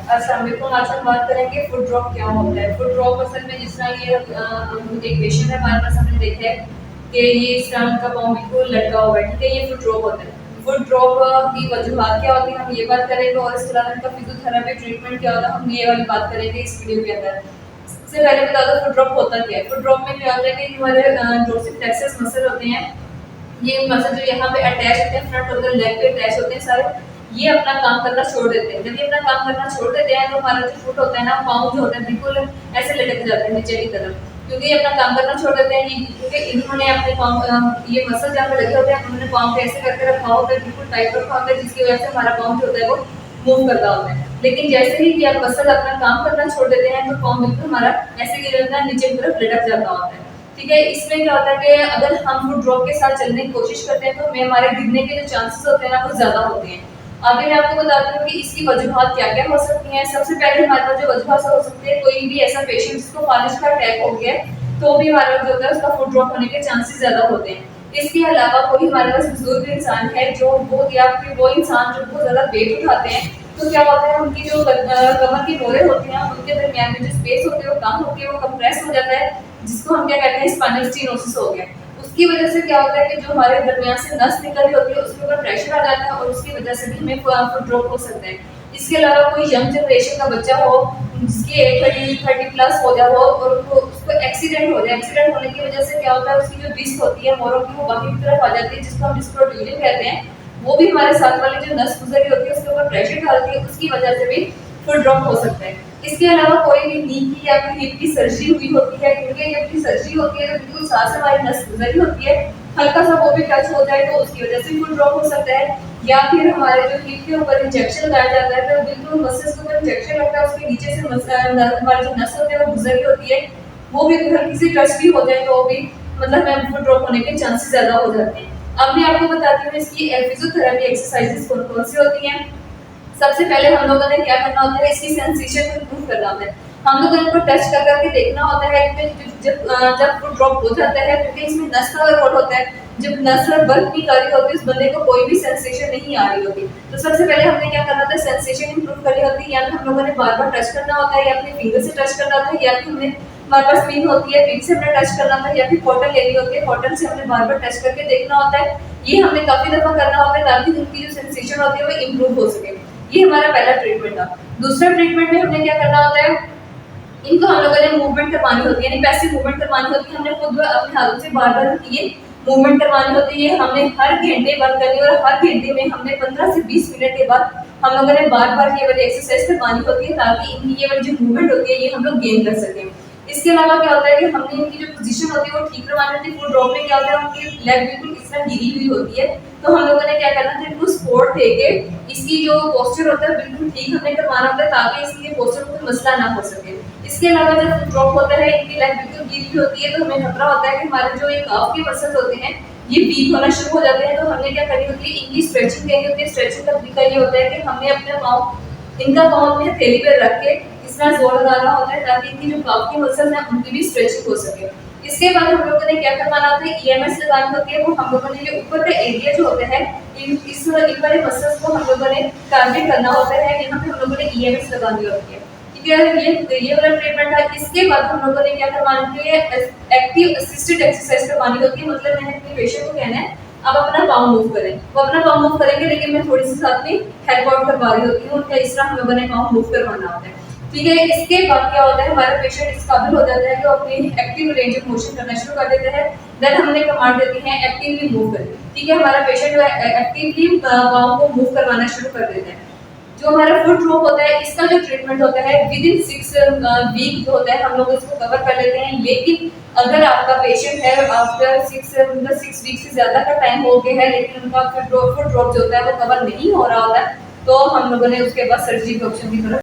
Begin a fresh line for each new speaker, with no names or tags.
अस्सलाम वालेकुम। आज हम बात करेंगे फुट ड्रॉप क्या होता है। फुट ड्रॉप असल में जिस तरह ये एक पेशेंट है हमारे पास, हमने देखा है कि ये इस तरह का पाँव बिल्कुल लटका हुआ है, ठीक है, ये फुट ड्रॉप होता है। फुट ड्रॉप की वजूहत क्या होती है हम ये बात करेंगे, और इसके अलावा इनका फिजियोथेरेपी ट्रीटमेंट क्या होता है हम ये वाली बात करेंगे इस वीडियो के अंदर। सबसे पहले बता दो फुट ड्रॉप होता क्या है। फुट ड्रॉप में क्या होता है कि हमारे डोर्सिफिस मसल होते हैं, ये मसल जो यहाँ पे अटैच होते हैं फ्रंट और लेग पे अटैच होते हैं सारे, ये अपना काम करना छोड़ देते हैं। जब ये अपना काम करना छोड़ देते हैं तो हमारा जो फुट होता है ना, पाँव जो होता है बिल्कुल ऐसे लटक जाते हैं नीचे की तरफ, क्योंकि ये अपना काम करना छोड़ देते हैं। ये क्योंकि इन्होंने अपने पाँव ये मसल जहाँ पे लगे होते हैं उन्होंने पाँव को ऐसे करके रखा होता है, बिल्कुल टाइट रखा होता है, जिसकी वजह से हमारा पाँव जो होता है वो मूव करता होता है। लेकिन जैसे ही कि आप मसल अपना काम करना छोड़ देते हैं तो पाँव बिल्कुल हमारा ऐसे गिर जाता है, नीचे की तरफ लटक जाता होता है, ठीक है। इसमें क्या होता है कि अगर हम फुट ड्रॉप के साथ चलने की कोशिश करते हैं तो हमें हमारे गिरने के जो चांसेस होते हैं ना वो ज्यादा होते हैं। अभी मैं आपको बताती हूँ कि इसकी वजूहत क्या क्या हो सकती हैं। सबसे पहले हमारे पास जो वजूहत हो सकती है, कोई भी ऐसा पेशेंट जिसको फालिज का अटैक हो गया है तो भी हमारे पास जो होता है उसका फुट ड्रॉप होने के चांसेस ज्यादा होते हैं। इसके अलावा कोई हमारे पास बुजुर्ग इंसान है जो वो या फिर वो इंसान जो बहुत ज्यादा वेट उठाते हैं, तो क्या होता है उनकी जो कमर की मोरे होती हैं उनके दरमियान में जो स्पेस होती है वो कम होती है, वो कंप्रेस हो जाता है, जिसको हम क्या कहते हैं स्पाइनल स्टीनोसिस हो गया। उसकी वजह से क्या होता है कि जो हमारे दरमियान से नस निकल रही होती है उसके ऊपर प्रेशर आ जाता है और उसकी वजह से भी हमें फुट ड्रॉप हो सकता है। इसके अलावा कोई यंग जनरेशन का बच्चा हो जिसकी एज 30 प्लस हो जाए हो और उसको एक्सीडेंट हो जाए, एक्सीडेंट होने की वजह से क्या होता है उसकी जो डिस्क होती है मोरों की वो बाकी की तरफ आ जाती है, जिसको हम डिस्क प्रोट्रूजन कहते हैं। वो भी हमारे साथ वाली जो नस गुजरी होती है उसके ऊपर प्रेशर डालती है, उसकी वजह से भी फुट ड्रॉप हो सकता है। इसके अलावा कोई भी नी की या फिर हिप की सर्जरी हुई होती है, क्योंकि जब की सर्जरी होती है तो बिल्कुल सांस हमारी नस गुजरी होती है, हल्का सा वो भी टच हो जाए तो उसकी वजह से फुट ड्रॉप हो सकता है। या फिर हमारे जो हिप के ऊपर इंजेक्शन लगाया जाता है तो बिल्कुल मसल्स के ऊपर इंजेक्शन लगता है, उसके नीचे से हमारी जो नस होती है वो गुजरी होती है, वो भी हल्की सी टच भी हो जाए तो भी मतलब फुट ड्रॉप होने के चांसेस ज्यादा हो जाते हैं। अब मैं आपको बताती हूँ इसकी फिजियोथेरेपी एक्सरसाइजेस कौन कौन सी होती हैं। सबसे पहले हम लोगों ने क्या करना होता है, इसकी सेंसेशन को इंप्रूव करना होता है। हम लोगों ने इनको टच कर करके देखना होता है कि जब फुट ड्रॉप हो जाता है, क्योंकि इसमें नस का वर्कआउट होता है, जब नस वर्क नहीं कर रही होती उस बंदे को कोई भी सेंसेशन नहीं आ रही होती, तो सबसे पहले हमने क्या करना होता है सेंसेशन इंप्रूव करनी होती है। या तो हम लोगों ने बार बार टच करना होता है, या अपने फिंगर से टच करना होता है, या फिर हमें हमारे पास पिन होती है, पिन से हमने टच करना होता है, या फिर कॉटन लेनी होती है, कॉटन से हमने बार बार टच करके देखना होता है। ये हमने काफी दफा करना होता है ताकि उनकी जो सेंसेशन होती है वो इंप्रूव हो सके। ये हमारा पहला ट्रीटमेंट था। दूसरा ट्रीटमेंट में हमने क्या करना होता है, इनको हम लोगों ने मूवमेंट करवानी होती है, यानी पैसिव मूवमेंट करवानी होती है। हमने खुद अपने हाथों से बार बार ये मूवमेंट करवानी होती है। हमने हर घंटे बंद करनी और हर घंटे में हमने 15 से 20 मिनट के बाद हम लोगों ने बार बार ये वाली एक्सरसाइज करवानी होती है, ताकि इनकी ये वाली जो मूवमेंट होती है ये हम लोग गेन कर सकें। इसके अलावा क्या होता है कि हमने इनकी जो पोजीशन होती है वो ठीक करवानी होती है। फुट ड्रॉप में क्या होता है उनकी लेग बिल्कुल इस तरह गिरी हुई होती है, तो हम लोगों ने क्या करना था इनको सपोर्ट देके इसकी जो पोस्चर होता है बिल्कुल ठीक हमें करवाना होता है, ताकि इसके पोस्चर में कोई मसला ना हो सके। इसके अलावा जब फुट ड्रॉप होता है इनकी लेग बिल्कुल गिरी हुई होती है, तो हमें खतरा होता है कि हमारे जो ये काफ के मसल्स होते हैं ये वीक होना शुरू हो जाते हैं, तो हमने क्या करनी होती है इनकी स्ट्रेचिंग करनी होती है। स्ट्रेचिंग का तरीका ये होता है कि हमने अपने पाँव इनका पाँव अपने थैली पर रख के इस तरह जोर लगाना होता है, ताकि इनकी जो काफ की मसल्स हैं उनकी भी स्ट्रेचिंग हो सके। इसके बाद हम लोगों ने क्या करवाना होता है ईएमएस लगानी होती है। वो हम लोगों ने ये ऊपर का एरिया जो होता है इन वाले मसल्स को हम लोगों ने टारगेट करना होता है, यहाँ पे हम लोगों ने ईएमएस लगानी होती है, ठीक है। ये वाला ट्रीटमेंट है। इसके बाद हम लोगों ने क्या करवानी होती है एक्टिव असिस्टेड एक्सरसाइज करवानी होती है। मतलब मैंने अपने पेशेंट को कहना है आप अपना पाँव मूव करें, वो अपना पाँव मूव करेंगे, लेकिन मैं थोड़ी सी साथ में हेल्प आउट करवा रही होती हूँ, उनका इस तरह हम लोगों ने पाँव मूव करवाना होता है, ठीक है। इसके बाद क्या होता है हमारा पेशेंट इस काबिल हो जाता है कि वो अपनी एक्टिव रेंज ऑफ मोशन करना शुरू कर देते हैं। देन हमने कमांड देती है एक्टिवली मूव करें, ठीक है। हमारा पेशेंट जो है एक्टिवली पाँव को मूव करवाना शुरू कर देता है। जो हमारा फुट ड्रॉप होता है इसका जो ट्रीटमेंट होता है विद इन 6 वीक जो होता है हम लोग इसको कवर कर लेते हैं। लेकिन अगर आपका पेशेंट है आफ्टर 6 वीक से ज्यादा का टाइम हो गया है लेकिन उनका फुट ड्रॉप जो होता है वो कवर नहीं हो रहा होता है, तो हम लोगों ने उसके बाद सर्जरी के ऑप्शन की तरफ